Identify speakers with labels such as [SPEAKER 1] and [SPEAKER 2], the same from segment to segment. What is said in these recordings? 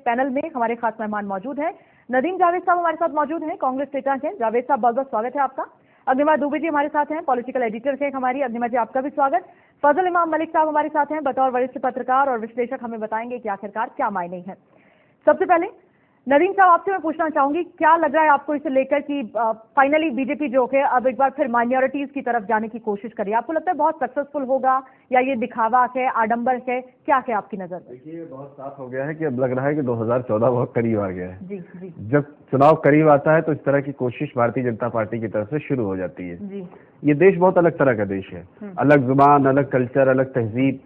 [SPEAKER 1] Panel में हमारे खास मेहमान मौजूद हैं। नदीम जावेद साहब हमारे साथ मौजूद हैं, कांग्रेस नेता हैं। जावेद साहब, बहुत बहुत स्वागत है आपका। अग्निमा दुबे जी हमारे साथ हैं, पॉलिटिकल एडिटर हैं हमारी। अग्निमा जी, आपका भी स्वागत। फजल इमाम मलिक साहब हमारे साथ हैं, बतौर वरिष्ठ पत्रकार और विश्लेषक हमें बताएंगे कि आखिरकार क्या मायने हैं। सबसे पहले नदीम साहब, आपसे मैं पूछना चाहूंगी, क्या लग रहा है आपको इसे लेकर कि फाइनली बीजेपी जो है अब एक बार फिर माइनॉरिटीज की तरफ जाने की कोशिश करी? आपको लगता है बहुत सक्सेसफुल होगा या ये दिखावा है, आडंबर है, क्या है आपकी नजर में?
[SPEAKER 2] देखिए, बहुत साफ हो गया है कि अब लग रहा है कि 2014 बहुत करीब आ गया है।
[SPEAKER 1] जी जी।
[SPEAKER 2] जब चुनाव करीब आता है तो इस तरह की कोशिश भारतीय जनता पार्टी की तरफ से शुरू हो जाती है।
[SPEAKER 1] जी।
[SPEAKER 2] ये देश बहुत अलग तरह का देश है, अलग जुबान, अलग कल्चर, अलग तहजीब,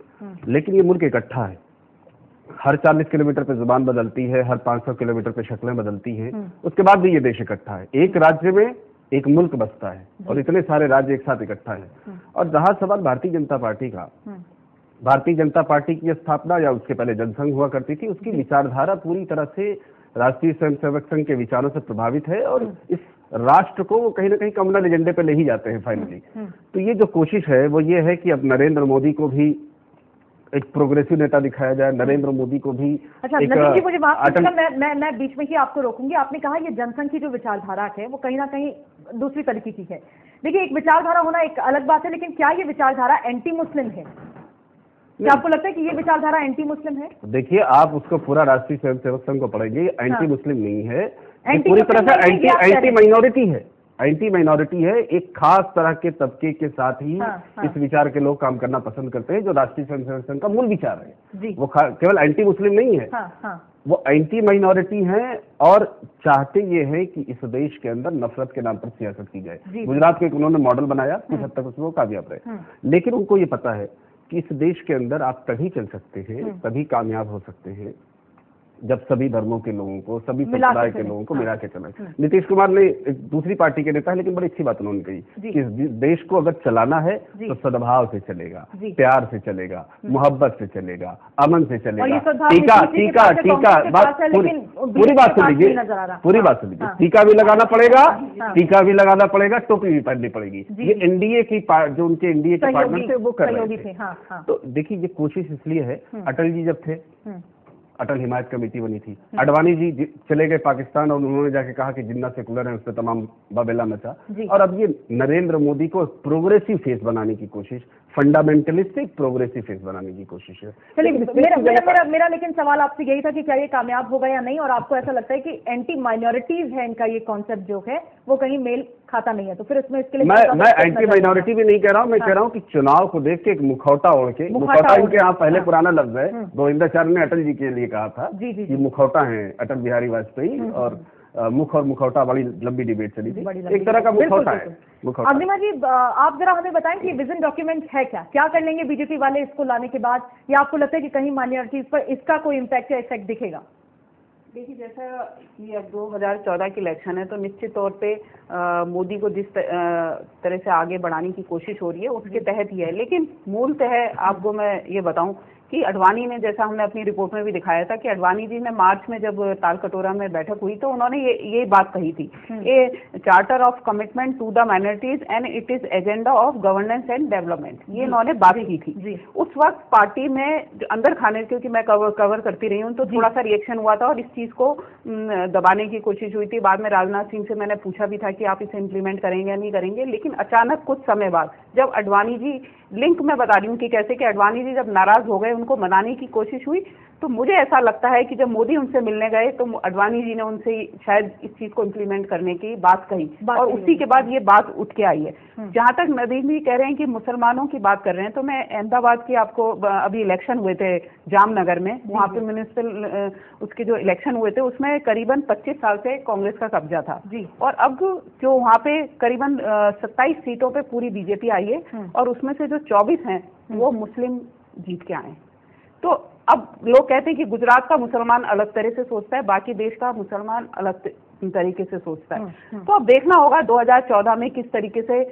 [SPEAKER 2] लेकिन ये मुल्क इकट्ठा है। हर 40 किलोमीटर पे जुबान बदलती है, हर 500 किलोमीटर पे शक्लें बदलती हैं, उसके बाद भी ये देश इकट्ठा है। एक राज्य में एक मुल्क बसता है और इतने सारे राज्य एक साथ इकट्ठा है। और जहां सवाल भारतीय जनता पार्टी का, भारतीय जनता पार्टी की स्थापना या उसके पहले जनसंघ हुआ करती थी, उसकी विचारधारा पूरी तरह से राष्ट्रीय स्वयंसेवक संघ के विचारों से प्रभावित है और इस राष्ट्र को वो कहीं ना कहीं कम्युनल एजेंडे पे ले ही जाते हैं फाइनली। तो ये जो कोशिश है वो ये है कि अब नरेंद्र मोदी को भी एक प्रोग्रेसिव नेता दिखाया जाए, नरेंद्र मोदी को भी।
[SPEAKER 1] अच्छा नदीम जी, मुझे माफ कीजिएगा, मैं बीच में ही आपको रोकूंगी। आपने कहा ये जनसंघ की जो विचारधारा है वो कहीं ना कहीं दूसरी तरीके की है। देखिए, एक विचारधारा होना एक अलग बात है, लेकिन क्या ये विचारधारा एंटी मुस्लिम है? क्या आपको लगता है कि ये विचारधारा एंटी मुस्लिम है?
[SPEAKER 2] देखिए, आप उसको पूरा राष्ट्रीय स्वयंसेवक संघ को पढ़ेंगे, एंटी मुस्लिम नहीं है, पूरी तरह से एंटी माइनॉरिटी है। एंटी माइनॉरिटी है, एक खास तरह के तबके के साथ ही इस विचार के लोग काम करना पसंद करते हैं, जो राष्ट्रीय स्वयंसेवक संघ का मूल विचार है। वो केवल एंटी मुस्लिम नहीं है, वो एंटी माइनॉरिटी है और चाहते ये है कि इस देश के अंदर नफरत के नाम पर सियासत की जाए। गुजरात को एक उन्होंने मॉडल बनाया, कुछ हद तक उसमें वो कामयाब रहे, लेकिन उनको ये पता है कि इस देश के अंदर आप तभी चल सकते हैं, तभी कामयाब हो सकते हैं जब सभी धर्मों के लोगों को, सभी संप्रदाय के लोगों को मिला के चला। नीतीश कुमार ने एक दूसरी पार्टी के नेता है, लेकिन बड़ी अच्छी बात उन्होंने कही कि देश को अगर चलाना है तो सदभाव से चलेगा, प्यार से चलेगा, मोहब्बत से चलेगा, अमन से चलेगा। टीका टीका टीका पूरी बात सुन लीजिए, पूरी बात सुन लीजिए। टीका भी लगाना पड़ेगा, टीका भी लगाना पड़ेगा, टोपी भी पहननी पड़ेगी। ये एनडीए की जो उनके एनडीए के पार्टनर थे वो कर रहे थे। तो देखिए, ये कोशिश इसलिए है, अटल जी जब थे, अटल हिमायत कमेटी बनी थी, अडवाणी जी चले गए पाकिस्तान और उन्होंने जाके कहा कि जिन्ना सेकुलर है उस पर तमाम बबेला मचा। और अब ये नरेंद्र मोदी को प्रोग्रेसिव फेस बनाने की कोशिश, फंडामेंटलिस्टिक प्रोग्रेसिव फेस बनाने की कोशिश है।
[SPEAKER 1] मेरा लेकिन सवाल आपसे यही था कि क्या ये कामयाब होगा या नहीं, और आपको ऐसा लगता है कि एंटी माइनॉरिटीज है इनका ये कॉन्सेप्ट जो है वो कहीं मेल खाता नहीं है? तो फिर इसमें इसके लिए
[SPEAKER 2] मैं एंटी माइनॉरिटी भी नहीं कह रहा हूँ, मैं कह रहा हूँ कि चुनाव को देख के एक मुखौटा ओढ़ के, मुखौटा इनके यहाँ पहले पुराना लफ्ज है, गोविंदाचार्य ने अटल जी के लिए कहा था कि मुखौटा है अटल बिहारी वाजपेयी, और मुख और मुखौटा बड़ी लंबी डिबेट चली थी, एक तरह का मुखौटा है।
[SPEAKER 1] अग्निमा जी, आप जरा हमें बताएं कि विजन डॉक्यूमेंट है क्या कर लेंगे बीजेपी वाले इसको लाने के बाद, या आपको लगता है कि कहीं माइनॉरिटीज पर इसका कोई इम्पैक्ट या इफेक्ट दिखेगा?
[SPEAKER 3] देखिए, जैसा कि अब 2014 की इलेक्शन है तो निश्चित तौर पे मोदी को जिस तरह से आगे बढ़ाने की कोशिश हो रही है उसके तहत ही है। लेकिन मूलतः आपको मैं ये बताऊं कि अडवाणी ने, जैसा हमने अपनी रिपोर्ट में भी दिखाया था कि अडवाणी जी ने मार्च में जब तालकटोरा में बैठक हुई तो उन्होंने ये बात कही थी, a charter of commitment to the minorities and it is agenda of governance and development, ये उन्होंने बात की थी। उस वक्त पार्टी में अंदर खाने, क्योंकि मैं कवर करती रही हूँ, तो थोड़ा सा रिएक्शन हुआ था और इस चीज को दबाने की कोशिश हुई थी। बाद में राजनाथ सिंह से मैंने पूछा भी था कि आप इसे इम्प्लीमेंट करेंगे या नहीं करेंगे, लेकिन अचानक कुछ समय बाद जब अडवाणी जी, लिंक मैं बता रही हूँ कि कैसे कि अडवाणी जी जब नाराज हो गए, उनको मनाने की कोशिश हुई, तो मुझे ऐसा लगता है कि जब मोदी उनसे मिलने गए तो अडवाणी जी ने उनसे शायद इस चीज को इम्प्लीमेंट करने की बात कही और उसी के बाद ये बात उठ के आई है। जहां तक नदीम जी कह रहे हैं कि मुसलमानों की बात कर रहे हैं, तो मैं अहमदाबाद की, आपको अभी इलेक्शन हुए थे जामनगर में, वहाँ पे म्यूनिसिपल उसके जो इलेक्शन हुए थे उसमें करीबन 25 साल से कांग्रेस का कब्जा था और अब जो वहाँ पे करीबन 27 सीटों पे पूरी बीजेपी आई है और उसमें से जो 24 हैं वो मुस्लिम जीत के आए। तो अब लोग कहते हैं कि गुजरात का मुसलमान अलग तरह से सोचता है, बाकी देश का मुसलमान अलग तरीके से सोचता है। तो अब देखना होगा 2014 में किस तरीके से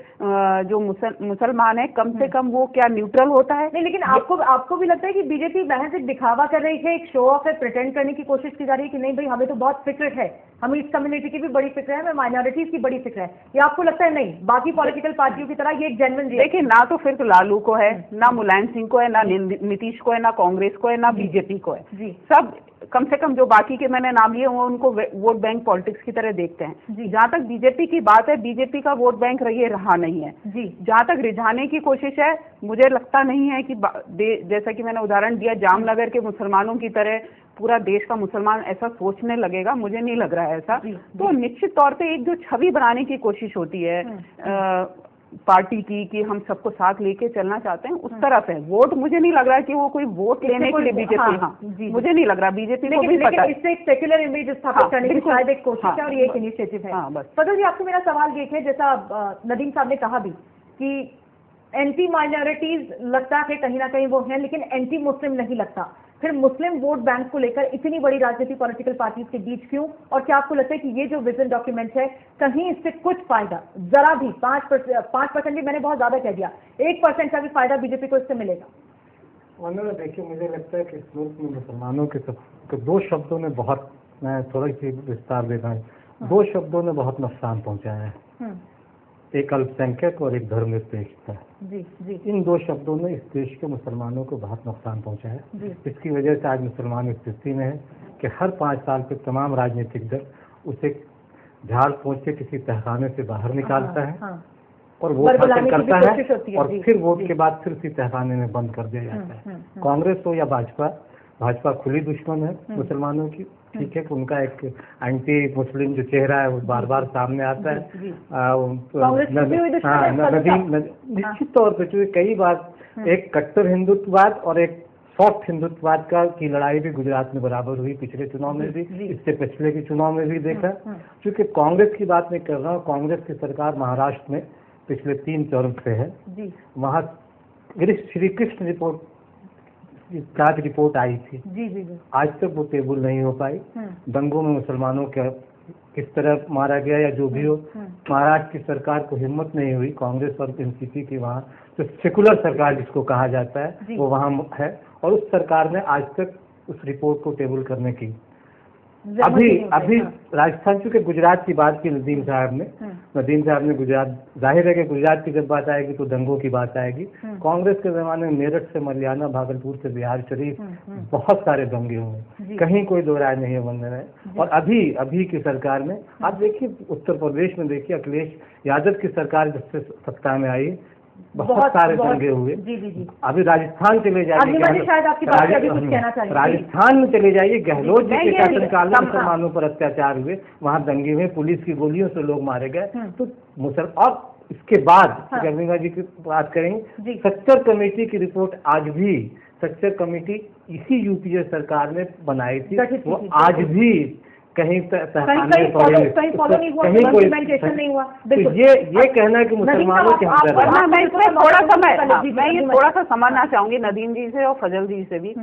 [SPEAKER 3] जो मुसलमान है, कम से कम वो क्या न्यूट्रल होता है।
[SPEAKER 1] नहीं, लेकिन आपको भी लगता है कि बीजेपी महज एक दिखावा कर रही है, एक शो ऑफ है, प्रिटेंड करने की कोशिश की जा रही है कि नहीं भाई हमें तो बहुत फिक्र है, हमें इस कम्युनिटी की भी बड़ी फिक्र है, हमें माइनॉरिटीज की बड़ी फिक्र है, या आपको लगता है नहीं बाकी पॉलिटिकल पार्टियों की तरह ये एक जेन्युइन?
[SPEAKER 3] देखिए, ना तो फिर लालू को है, ना मुलायम सिंह को है, ना नीतीश को है, ना कांग्रेस को है, ना बीजेपी को है, सब कम से कम जो बाकी के मैंने नाम लिए वो उनको वोट बैंक पॉलिटिक्स की तरह देखते हैं। जहाँ तक बीजेपी की बात है, बीजेपी का वोट बैंक ये रहा नहीं है जी। जहाँ तक रिझाने की कोशिश है, मुझे लगता नहीं है कि जैसा कि मैंने उदाहरण दिया जामनगर के मुसलमानों की तरह पूरा देश का मुसलमान ऐसा सोचने लगेगा, मुझे नहीं लग रहा है ऐसा। तो निश्चित तौर पे एक जो छवि बनाने की कोशिश होती है पार्टी की कि हम सबको साथ लेके चलना चाहते हैं, उस तरफ है वोट। मुझे नहीं लग रहा है कि वो कोई वोट लेने के लिए बीजेपी मुझे नहीं लग रहा बीजेपी को भी पता है।
[SPEAKER 1] इससे एक सेक्युलर इमेज स्थापित करने की शायद एक कोशिश है और ये एक इनिशिएटिव है। फजल जी, आपसे मेरा सवाल ये है, जैसा नदीम साहब ने कहा भी कि एंटी माइनॉरिटीज लगता है कहीं ना कहीं वो है, लेकिन एंटी मुस्लिम नहीं लगता। फिर मुस्लिम वोट बैंक को लेकर इतनी बड़ी राजनीतिक पॉलिटिकल पार्टीज के बीच क्यों? और क्या आपको लगता है कि ये जो विजन डॉक्यूमेंट है, कहीं इससे कुछ फायदा, जरा भी 5% भी मैंने बहुत ज्यादा कह दिया, 1% का भी फायदा बीजेपी को इससे मिलेगा?
[SPEAKER 4] उन्होंने देखिए, मुझे लगता है कि इस मुल्क में मुसलमानों के दो शब्दों ने बहुत, मैं थोड़ा सी विस्तार देता हूँ, दो शब्दों ने बहुत नुकसान पहुंचाया है, एक अल्पसंख्यक और एक धर्मनिरपेक्षता। जी जी। इन दो शब्दों ने इस देश के मुसलमानों को बहुत नुकसान पहुंचाया। इसकी वजह से आज मुसलमान इस स्थिति में है कि हर 5 साल पे तमाम राजनीतिक दल उसे झाड़ पोंछ के किसी तहखाने से बाहर निकालता है और वोट हासिल करता है और फिर वोट के बाद फिर उसी तहखाने में बंद कर दिया जाता है। कांग्रेस हो या भाजपा खुली दुश्मन है मुसलमानों की। ठीक है कि उनका एक एंटी मुस्लिम जो चेहरा है वो बार बार सामने आता है। निश्चित तौर पर चूंकि कई बार एक कट्टर हिंदुत्ववाद और एक सॉफ्ट हिंदुत्ववाद की लड़ाई भी गुजरात में बराबर हुई, पिछले चुनाव में भी, इससे पिछले के चुनाव में भी देखा। क्योंकि कांग्रेस की बात नहीं कर रहा हूँ, कांग्रेस की सरकार महाराष्ट्र में पिछले 3 टर्म से है। वहाँ श्री कृष्ण जांच रिपोर्ट आई थी, आज तक वो टेबल नहीं हो पाई। दंगों में मुसलमानों के किस तरह मारा गया या जो भी हो, महाराष्ट्र की सरकार को हिम्मत नहीं हुई, कांग्रेस और एनसीपी की वहाँ जो सेकुलर सरकार जिसको कहा जाता है वो वहाँ है, और उस सरकार ने आज तक उस रिपोर्ट को टेबल करने की अभी राजस्थान, चूंकि गुजरात की बात की नदीम साहब ने गुजरात, जाहिर है कि गुजरात की जब बात आएगी तो दंगों की बात आएगी। कांग्रेस के जमाने में मेरठ से मलियाना, भागलपुर से बिहार शरीफ बहुत सारे दंगे हुए, कहीं कोई दो राय नहीं है बनने में। और अभी की सरकार में आप देखिए, उत्तर प्रदेश में देखिए, अखिलेश यादव की सरकार जिससे सत्ता में आई बहुत सारे दंगे हुए। अभी राजस्थान चले जाइए, राजस्थान में चले जाइए, गहलोत जी के शासनकाल में मुसलमानों पर अत्याचार हुए, वहाँ दंगे हुए, पुलिस की गोलियों से लोग मारे गए। तो और इसके बाद गर्मिंगा जी की बात करेंगे, सक्चर कमेटी की रिपोर्ट आज भी, सक्चर कमेटी इसी यूपीए सरकार ने बनाई थी, वो आज भी कहीं
[SPEAKER 3] फॉलो नहीं हुआ, इम्प्लीमेंटेशन नहीं हुआ।
[SPEAKER 4] तो ये कहना है कि मुसलमानों के
[SPEAKER 3] मैं ये थोड़ा सा समझना चाहूंगी नदीम जी से और फजल जी से भी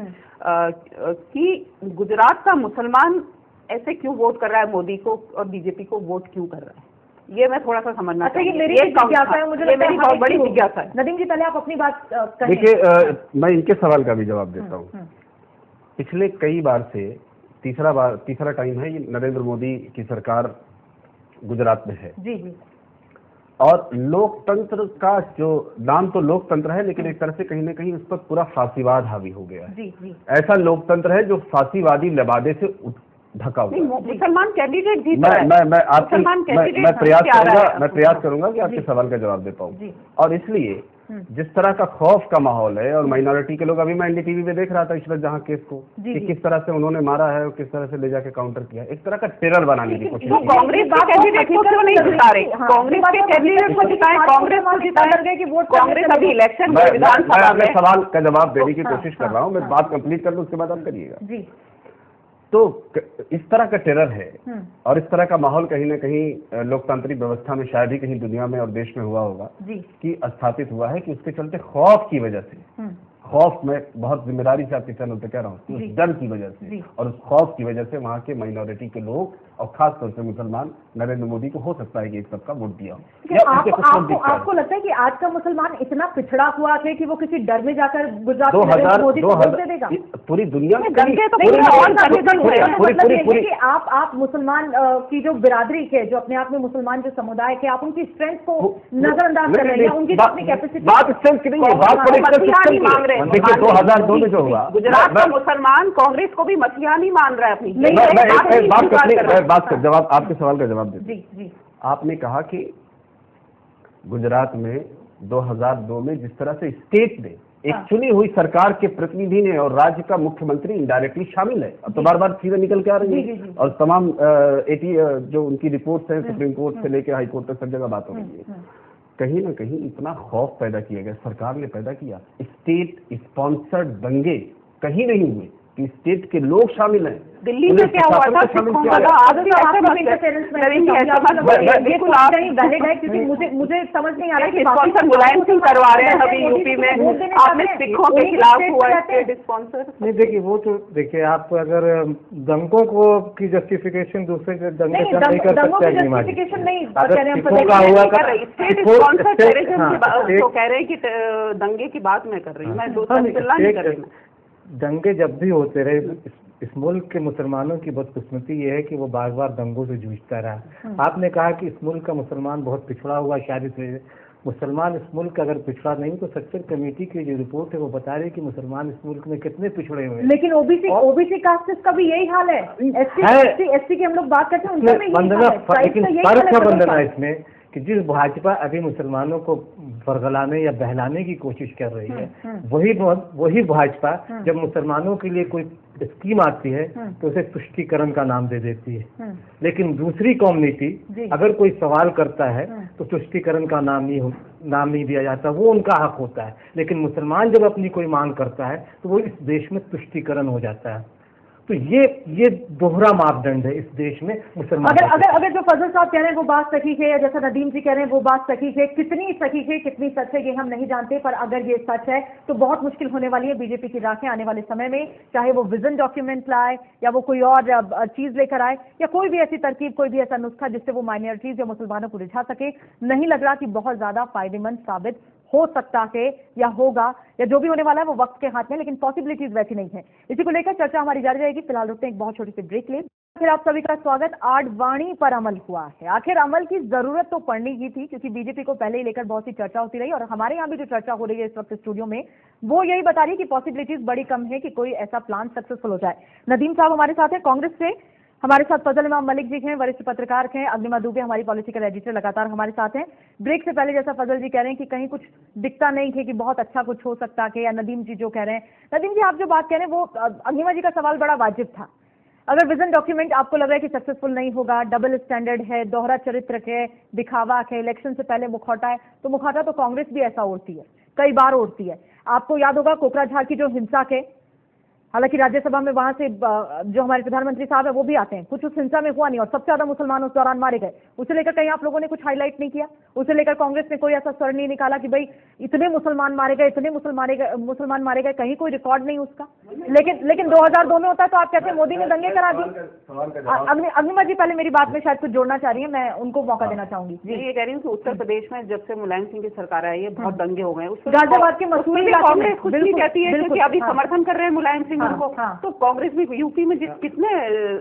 [SPEAKER 3] कि गुजरात का मुसलमान ऐसे क्यों वोट कर रहा है मोदी को और बीजेपी को वोट क्यों कर रहा है, ये मैं थोड़ा सा समझना चाहूंगी।
[SPEAKER 1] ये मेरी जिज्ञासा है, मुझे
[SPEAKER 3] मेरी बहुत बड़ी जिज्ञासा है।
[SPEAKER 1] नदीम जी, पहले आप अपनी बात
[SPEAKER 2] देखिए, मैं इनके सवाल का भी जवाब देता हूँ। पिछले कई बार से तीसरा टाइम है ये नरेंद्र मोदी की सरकार गुजरात में है। जी। और लोकतंत्र का जो नाम तो लोकतंत्र है, लेकिन एक तरह से कहीं ना कहीं उस पर पूरा फांसीवाद हावी हो गया है। जी। ऐसा लोकतंत्र है जो फांसीवादी लबादे से ढका हुआ है।
[SPEAKER 3] मुसलमान कैंडिडेट जीत
[SPEAKER 2] रहा है। मैं प्रयास करूंगा कि आपके सवाल का जवाब दे पाऊँ। और इसलिए जिस तरह का खौफ का माहौल है, और माइनॉरिटी के लोग, अभी मैं एनडीटीवी में देख रहा था इशरत जहां केस को, कि किस तरह से उन्होंने मारा है और किस तरह से ले जाके काउंटर किया, एक तरह का टेरर बनाने की कोशिश।
[SPEAKER 3] कांग्रेस के कैंडिडेट को क्यों नहीं जिता रहे? कांग्रेस के कैंडिडेट को जिताएं, कांग्रेस को जिताएं कि वोट कांग्रेस अभी इलेक्शन में विधानसभा में।
[SPEAKER 2] सवाल का जवाब देने की कोशिश कर रहा हूँ, मैं बात कंप्लीट कर लूँ, उसके बाद आप करिएगा। तो इस तरह का टेरर है और इस तरह का माहौल कहीं ना कहीं लोकतांत्रिक व्यवस्था में शायद ही कहीं दुनिया में और देश में हुआ होगा कि स्थापित हुआ है, कि उसके चलते खौफ की वजह से, खौफ में बहुत जिम्मेदारी से आपके चैनल पे कह रहा हूँ, उस डर की वजह से और उस खौफ की वजह से वहाँ के माइनॉरिटी के लोग और खास तौर से मुसलमान नरेंद्र मोदी को हो सकता है कि एक सबका वोट दिया हो।
[SPEAKER 1] आपको लगता है कि आज का मुसलमान इतना पिछड़ा हुआ है कि वो किसी डर में जाकर गुजरात
[SPEAKER 2] पूरी दुनिया में
[SPEAKER 1] आप मुसलमान की जो बिरादरी के, जो अपने आप में मुसलमान जो समुदाय के, आप उनकी स्ट्रेंथ को नजरअंदाज कर रहे हैं, उनकी अपनी कैपेसिटी।
[SPEAKER 2] बात स्ट्रेंथ की नहीं है, बात देखिए 2002 में जो हुआ,
[SPEAKER 3] गुजरात का मुसलमान कांग्रेस को भी मसीहा नहीं मान रहा है अपनी।
[SPEAKER 2] जवाब, आपके सवाल का जवाब देते।
[SPEAKER 1] जी,
[SPEAKER 2] आपने कहा कि गुजरात में 2002 में जिस तरह से स्टेट ने एक चुनी हुई सरकार के प्रतिनिधि ने और राज्य का मुख्यमंत्री इनडायरेक्टली शामिल है, अब तो बार बार चीजें निकल के आ रही है और तमाम जो उनकी रिपोर्ट्स हैं सुप्रीम कोर्ट से लेकर हाई कोर्ट तक सब जगह बात हो रही है। कहीं ना कहीं इतना खौफ पैदा किया गया, सरकार ने पैदा किया, स्टेट स्पॉन्सर्ड दंगे कहीं नहीं हुए कि स्टेट के लोग शामिल हैं।
[SPEAKER 3] दिल्ली में क्या हुआ था
[SPEAKER 1] क्योंकि मुझे समझ नहीं आ रहा है
[SPEAKER 3] स्पॉन्सर मुलायम सिंह करवा रहे हैं अभी यूपी में, आपने सिखों के खिलाफ हुआ स्टेट स्पॉन्सर।
[SPEAKER 4] नहीं देखिए, वो तो देखिए, आप अगर दंगों को की जस्टिफिकेशन दूसरे दंगे से नहीं कर सकते,
[SPEAKER 3] अगर सिखों का हुआ स्टेट स्पॉन्सर तो कह रहे हैं कि दंगे की बात मैं कर रही हूँ, मैं दूसरा नहीं कर रही।
[SPEAKER 4] दंगे जब भी होते रहे, इस मुल्क के मुसलमानों की बदकिस्मती ये है कि वो बार बार दंगों से जूझता रहा। आपने कहा कि इस मुल्क का मुसलमान बहुत पिछड़ा हुआ, शायद मुसलमान इस मुल्क अगर पिछड़ा नहीं तो सक्सेस कमेटी की जो रिपोर्ट है वो बता रही है कि मुसलमान इस मुल्क में कितने पिछड़े हुए हैं।
[SPEAKER 1] लेकिन ओबीसी कास्ट का भी यही हाल है। एससी की हम लोग बात करते हैं, उनका भी यही हाल है।
[SPEAKER 4] लेकिन फर्क है वंदना इसमें कि जिस भाजपा अभी मुसलमानों को बरगलाने या बहलाने की कोशिश कर रही है, वही भाजपा जब मुसलमानों के लिए कोई स्कीम आती है तो उसे तुष्टीकरण का नाम दे देती है। लेकिन दूसरी कम्युनिटी अगर कोई सवाल करता है तो तुष्टीकरण का नाम नहीं दिया जाता, वो उनका हक होता है। लेकिन मुसलमान जब अपनी कोई मांग करता है तो वो इस देश में तुष्टीकरण हो जाता है। तो ये दोहरा मापदंड है इस देश में मुसलमान।
[SPEAKER 1] अगर जो फजल साहब कह रहे हैं वो बात सही है, या जैसा नदीम जी कह रहे हैं वो बात सही है, कितनी सही है कितनी सच है ये हम नहीं जानते, पर अगर ये सच है तो बहुत मुश्किल होने वाली है बीजेपी की राखें आने वाले समय में, चाहे वो विजन डॉक्यूमेंट लाए या वो कोई और चीज लेकर आए या कोई भी ऐसी तरकीब, कोई भी ऐसा नुस्खा जिससे वो माइनॉरिटीज या मुसलमानों को रिझा सके। नहीं लग रहा कि बहुत ज्यादा फायदेमंद साबित हो सकता है या होगा, या जो भी होने वाला है वो वक्त के हाथ में, लेकिन पॉसिबिलिटीज वैसी नहीं है। इसी को लेकर चर्चा हमारी जारी रहेगी। फिलहाल रुकते हैं एक बहुत छोटी सी ब्रेक ले। फिर आप सभी का स्वागत। आडवाणी पर अमल हुआ है। आखिर अमल की जरूरत तो पड़नी ही थी, क्योंकि बीजेपी को पहले ही लेकर बहुत सी चर्चा होती रही और हमारे यहाँ भी जो चर्चा हो रही है इस वक्त स्टूडियो में वो यही बता रही है कि पॉसिबिलिटीज बड़ी कम है कि कोई ऐसा प्लान सक्सेसफुल हो जाए। नदीम साहब हमारे साथ है कांग्रेस से, हमारे साथ फजल इमाम मलिक जी हैं, वरिष्ठ पत्रकार हैं, अग्निमा दुबे हमारी पॉलिटिकल एडिटर लगातार हमारे साथ हैं। ब्रेक से पहले जैसा फजल जी कह रहे हैं कि कहीं कुछ दिखता नहीं है कि बहुत अच्छा कुछ हो सकता है, या नदीम जी जो कह रहे हैं, नदीम जी आप जो बात कह रहे हैं वो अग्निमा जी का सवाल बड़ा वाजिब था। अगर विजन डॉक्यूमेंट आपको लग रहा है कि सक्सेसफुल नहीं होगा, डबल स्टैंडर्ड है, दोहरा चरित्र है, दिखावा है, इलेक्शन से पहले मुखौटा है, तो मुखौटा तो कांग्रेस भी ऐसा ओढ़ती है, कई बार ओढ़ती है। आपको याद होगा कोकराझार की जो हिंसा के, हालांकि राज्यसभा में वहां से जो हमारे प्रधानमंत्री साहब है वो भी आते हैं, कुछ उस हिंसा में हुआ नहीं और सबसे ज्यादा मुसलमान उस दौरान मारे गए। उसे लेकर कहीं आप लोगों ने कुछ हाईलाइट नहीं किया, उसे लेकर कांग्रेस ने कोई ऐसा स्वर नहीं निकाला कि भाई इतने मुसलमान मारे गए, इतने मुसलमान मारे गए, कहीं कोई रिकॉर्ड नहीं उसका। लेकिन 2002 में होता है तो आप कहते हैं मोदी ने दंगे करा दिए। अग्निमा जी पहले मेरी बात में शायद कुछ जोड़ना चाह रही है, मैं उनको मौका देना चाहूंगी।
[SPEAKER 3] जी, ये कह रही हूँ कि उत्तर प्रदेश में जब से मुलायम सिंह की सरकार आई है बहुत दंगे हो गए।
[SPEAKER 1] गाजियाबाद के मसूरी
[SPEAKER 3] कांग्रेस कुछ नहीं कहती है क्योंकि अभी समर्थन कर रहे हैं मुलायम सिंह को, तो कांग्रेस भी यूपी में कितने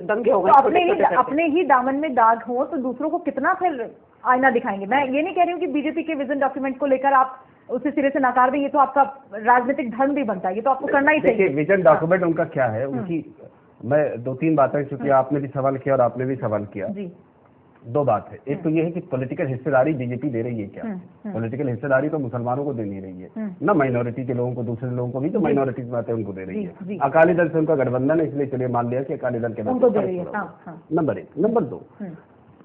[SPEAKER 3] दंगे हो गए।
[SPEAKER 1] तो अपने ही दामन में दाग हो तो दूसरों को कितना फिर आईना दिखाएंगे। मैं ये नहीं कह रही हूँ कि बीजेपी के विजन डॉक्यूमेंट को लेकर आप उसे सिरे से नकार दें, ये तो आपका राजनीतिक धर्म भी बनता है, ये तो आपको करना ही चाहिए।
[SPEAKER 2] विजन डॉक्यूमेंट उनका क्या है, उनकी मैं 2-3 बातें, चूंकि आपने भी सवाल किया और आपने भी सवाल किया जी। 2 बात है, एक तो ये है कि पॉलिटिकल हिस्सेदारी बीजेपी दे रही है क्या? पॉलिटिकल हिस्सेदारी तो मुसलमानों को दे नहीं रही है ना, माइनॉरिटी के लोगों को, दूसरे लोगों को भी, जो माइनॉरिटीज में आते हैं उनको दे रही है। अकाली दल से उनका गठबंधन है, इसलिए चलिए मान लिया कि अकाली दल के नंबर 1। नंबर 2,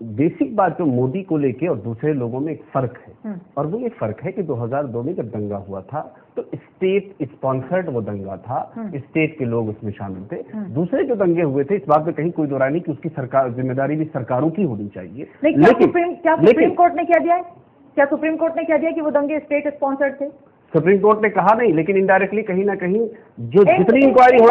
[SPEAKER 2] बेसिक बात जो मोदी को लेके और दूसरे लोगों में एक फर्क है, और वो ये फर्क है कि 2002 में जब दंगा हुआ था तो स्टेट स्पॉन्सर्ड वो दंगा था, स्टेट के लोग उसमें शामिल थे। दूसरे जो दंगे हुए थे इस बात में कहीं कोई दो राय नहीं कि उसकी सरकार जिम्मेदारी भी सरकारों की होनी चाहिए।
[SPEAKER 1] लेकिन क्या सुप्रीम कोर्ट ने कह दिया है, क्या सुप्रीम कोर्ट ने कह दिया कि वो दंगे स्टेट स्पॉन्सर्ड थे?
[SPEAKER 2] सुप्रीम कोर्ट ने कहा नहीं, लेकिन इनडायरेक्टली कहीं ना कहीं जो जितनी इंक्वायरी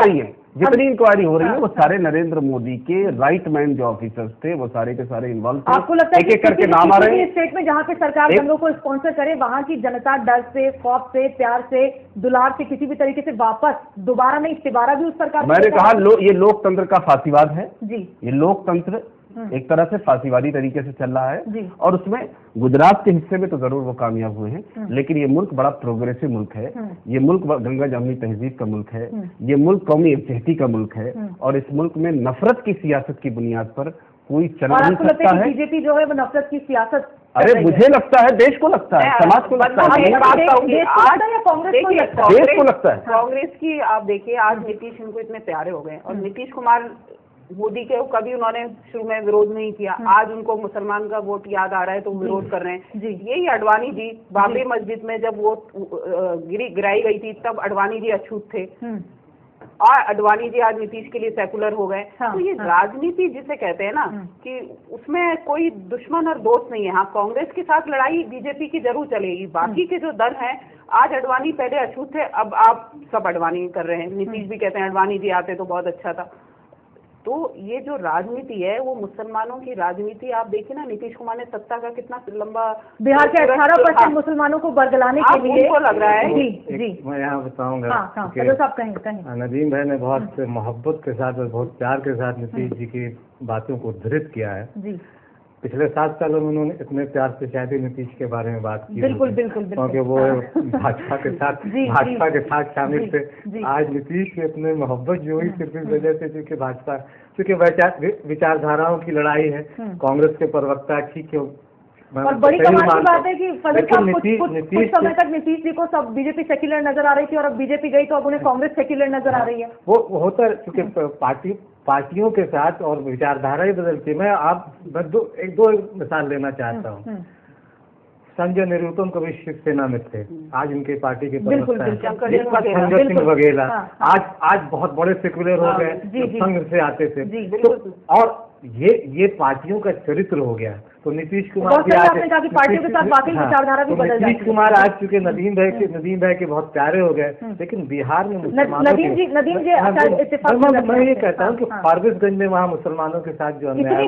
[SPEAKER 2] हो रही है वो सारे नरेंद्र मोदी के राइट मैन जो ऑफिसर्स थे वो सारे के सारे इन्वॉल्व थे।
[SPEAKER 1] आपको लगता है
[SPEAKER 2] एक-एक करके नाम आ रहे हैं
[SPEAKER 1] स्टेट में जहाँ पे सरकार दंगों को स्पॉन्सर करे, वहाँ की जनता डर से, खौफ से, प्यार से, दुलार से किसी भी तरीके से वापस दोबारा नहीं, तिबारा भी उस सरकार।
[SPEAKER 2] मैंने कहा ये लोकतंत्र का फासीवाद है
[SPEAKER 1] जी,
[SPEAKER 2] ये लोकतंत्र एक तरह से फांसीवादी तरीके से चल रहा है। और उसमें गुजरात के हिस्से में तो जरूर वो कामयाब हुए हैं, लेकिन ये मुल्क बड़ा प्रोग्रेसिव मुल्क है, ये मुल्क गंगा जमुनी तहजीब का मुल्क है, ये मुल्क कौमी एकजहती का मुल्क है, और इस मुल्क में नफरत की सियासत की बुनियाद पर कोई चल नहीं सकता है।
[SPEAKER 1] बीजेपी जो है वो नफरत की सियासत,
[SPEAKER 2] अरे मुझे लगता है, देश को लगता है, समाज को लगता है, देश को लगता है।
[SPEAKER 3] कांग्रेस की आप देखिए, आज नीतीश इनको इतने प्यारे हो गए, और नीतीश कुमार मोदी के कभी उन्होंने शुरू में विरोध नहीं किया, आज उनको मुसलमान का वोट याद आ रहा है तो विरोध कर रहे हैं। यही अडवाणी जी बाबरी मस्जिद में जब वो गिराई गई थी तब अडवाणी जी अछूत थे, और अडवाणी जी आज नीतीश के लिए सेकुलर हो गए। तो ये राजनीति जिसे कहते हैं ना कि उसमें कोई दुश्मन और दोस्त नहीं है। हाँ, कांग्रेस के साथ लड़ाई बीजेपी की जरूर चलेगी, बाकी के जो दल हैं, आज अडवाणी पहले अछूत थे, अब आप सब अडवाणी कर रहे हैं। नीतीश भी कहते हैं अडवाणी जी आते तो बहुत अच्छा था। तो ये जो राजनीति है वो मुसलमानों की राजनीति, आप देखिए ना, नीतीश कुमार ने सत्ता का कितना लंबा,
[SPEAKER 1] बिहार के 18% मुसलमानों को बरगलाने के लिए
[SPEAKER 3] उनको लग रहा है।
[SPEAKER 4] जी मैं यहाँ बताऊंगा, नदीम भाई ने बहुत मोहब्बत के साथ और बहुत प्यार के साथ नीतीश जी की बातों को उद्धृत किया है। पिछले 7 सालों में उन्होंने इतने प्यार से शायद नीतीश के बारे में बात की,
[SPEAKER 1] बिल्कुल,
[SPEAKER 4] क्योंकि वो भाजपा के साथ शामिल थे। आज नीतीश की इतने मोहब्बत जो हुई सिर्फ इस वजह से क्योंकि विचारधाराओं की लड़ाई है। कांग्रेस के प्रवक्ता ठीक है,
[SPEAKER 1] और बड़ी कमाल की बात है कि कुछ समय तक नीतीश जी को सब बीजेपी सेक्युलर नजर आ रही थी, और अब बीजेपी गई तो अब उन्हें कांग्रेस सेक्युलर नजर आ रही है।
[SPEAKER 4] वो होता है क्योंकि पार्टियों के साथ और विचारधारा ही बदलती है। मैं दो मिसाल लेना चाहता हूँ। संजय निरुपम कभी शिवसेना में थे, आज उनके पार्टी के संजय सिंह वघेला आज बहुत बड़े सेक्युलर हो गए, संघ से आते थे। और ये पार्टियों का चरित्र हो गया। तो नीतीश कुमार भी आज
[SPEAKER 1] पार्टियों के साथ बाकी विचारधारा भी बदल जाती है।
[SPEAKER 4] नीतीश कुमार आज चूंकि नदीम भाई के बहुत प्यारे हो गए, लेकिन बिहार में
[SPEAKER 1] नदीम जी
[SPEAKER 4] मैं ये कहता हूँ कि फारबिसगंज में वहाँ मुसलमानों के साथ जो अन्याय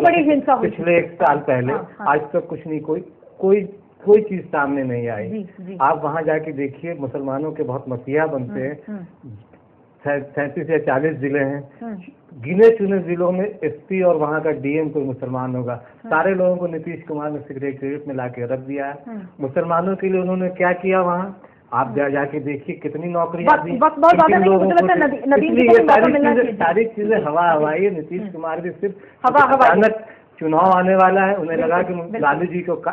[SPEAKER 4] पिछले 1 साल पहले, आज तक कुछ नहीं, कोई चीज सामने नहीं आई। आप वहाँ जाके देखिए, मुसलमानों के बहुत मसीहा बनते हैं। 37 या 40 जिले हैं, गिने चुने जिलों में एसपी और वहाँ का डीएम कोई मुसलमान होगा। सारे लोगों को नीतीश कुमार ने सेक्रेटरीट में लाके रख दिया है। मुसलमानों के लिए उन्होंने क्या किया वहाँ, आप जाके देखिए कितनी नौकरियां दी, सारी चीजें हवाई। नीतीश कुमार भी सिर्फ अचानक चुनाव आने वाला है, उन्हें लगा कि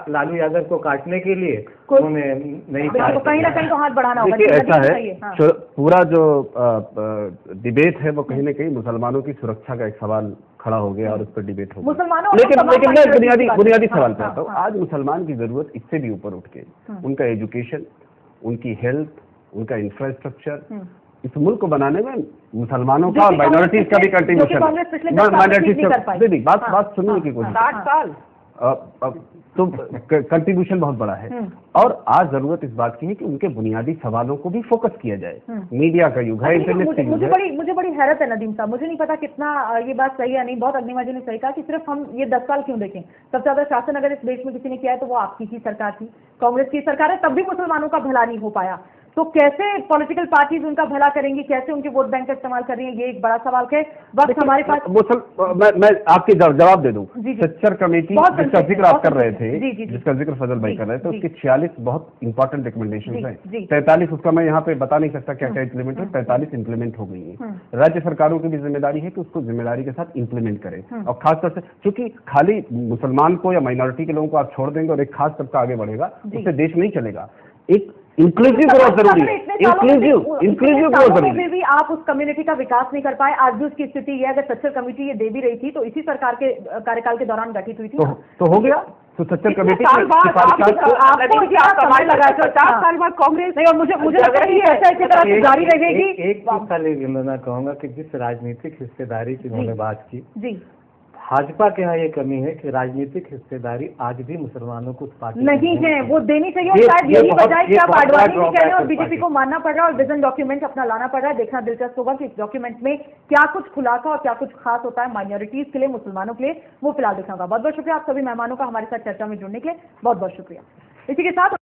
[SPEAKER 4] लालू यादव को काटने के लिए उन्होंने नहीं,
[SPEAKER 1] कहीं ना कहीं तो हाथ बढ़ाना होगा।
[SPEAKER 2] ऐसा है, पूरा जो डिबेट है वो कहीं ना कहीं मुसलमानों की सुरक्षा का एक सवाल खड़ा हो गया और उस पर डिबेट हो गया। लेकिन मैं बुनियादी सवाल पे आता हूँ। आज मुसलमान की जरूरत इससे भी ऊपर उठ के उनका एजुकेशन, उनकी हेल्थ, उनका इंफ्रास्ट्रक्चर, इस मुल्क को बनाने में मुसलमानों का और माइनॉरिटीज का भी कंट्रीब्यूशन, बात सुनने की कोशिश,
[SPEAKER 3] 60 साल
[SPEAKER 2] तो कंट्रीब्यूशन बहुत बड़ा है। और आज जरूरत इस बात की है कि उनके बुनियादी सवालों को भी फोकस किया जाए। मीडिया का युग है, इंटरनेट का युग है।
[SPEAKER 1] मुझे बड़ी हैरत है नदीम साहब, मुझे नहीं पता कितना ये बात सही है नहीं। बहुत अग्निमा जी ने सही कहा कि सिर्फ हम ये 10 साल क्यों देखें, सबसे ज्यादा शासन अगर इस देश में किसी ने किया है तो वो आपकी ही सरकार थी, कांग्रेस की सरकार है, तब भी मुसलमानों का भला नहीं हो पाया। तो कैसे पॉलिटिकल पार्टीज उनका भला करेंगी, कैसे उनके वोट बैंक का इस्तेमाल कर रही है, ये एक बड़ा सवाल है। वक्त हमारे पास,
[SPEAKER 2] मैं आपके जवाब दे दूं। सच्चर कमेटी जिसका जिक्र आप कर रहे थे, जिसका जिक्र फजल भाई कर रहे थे, उसके 46 बहुत इंपॉर्टेंट रिकमेंडेशन है। 43 उसका मैं यहाँ पे बता नहीं सकता क्या क्या इम्प्लीमेंट है, 43 इम्प्लीमेंट हो गई है। राज्य सरकारों की भी जिम्मेदारी है कि उसको जिम्मेदारी के साथ इम्प्लीमेंट करें। और खासतौर से क्योंकि खाली मुसलमान को या माइनॉरिटी के लोगों को आप छोड़ देंगे और एक खास तबका आगे बढ़ेगा, उससे देश नहीं चलेगा। एक इंक्लूसिव ग्रोथ जरूरी है, इंक्लूसिव ग्रोथ जरूरी है।
[SPEAKER 1] भी आप उस कम्युनिटी का विकास नहीं कर पाए, आज भी उसकी स्थिति है। अगर सच्चर कमेटी ये दे भी रही थी तो इसी सरकार के कार्यकाल के दौरान गठित हुई थी,
[SPEAKER 2] तो हो गया। तो सच्चर कमेटी
[SPEAKER 3] 4 साल बाद कांग्रेस नहीं, और मुझे लगता है ऐसा इसी तरह जारी रहेगी।
[SPEAKER 4] एक साल मैं कहूँगा कि जिस राजनीतिक हिस्सेदारी की उन्होंने बात की जी, भाजपा के यहाँ ये कमी है कि राजनीतिक हिस्सेदारी आज भी मुसलमानों को
[SPEAKER 1] नहीं है, वो देनी चाहिए। और शायद यही वजह है कि आप आडवाणी भी कह रहे हैं और बीजेपी को मानना पड़ रहा है और विजन डॉक्यूमेंट अपना लाना पड़ रहा है। देखना दिलचस्प होगा कि इस डॉक्यूमेंट में क्या कुछ खुलासा और क्या कुछ खास होता है माइनॉरिटीज के लिए, मुसलमानों के लिए, वो फिलहाल देखना होगा। बहुत बहुत शुक्रिया आप सभी मेहमानों का हमारे साथ चर्चा में जुड़ने के लिए, बहुत बहुत शुक्रिया। इसी के साथ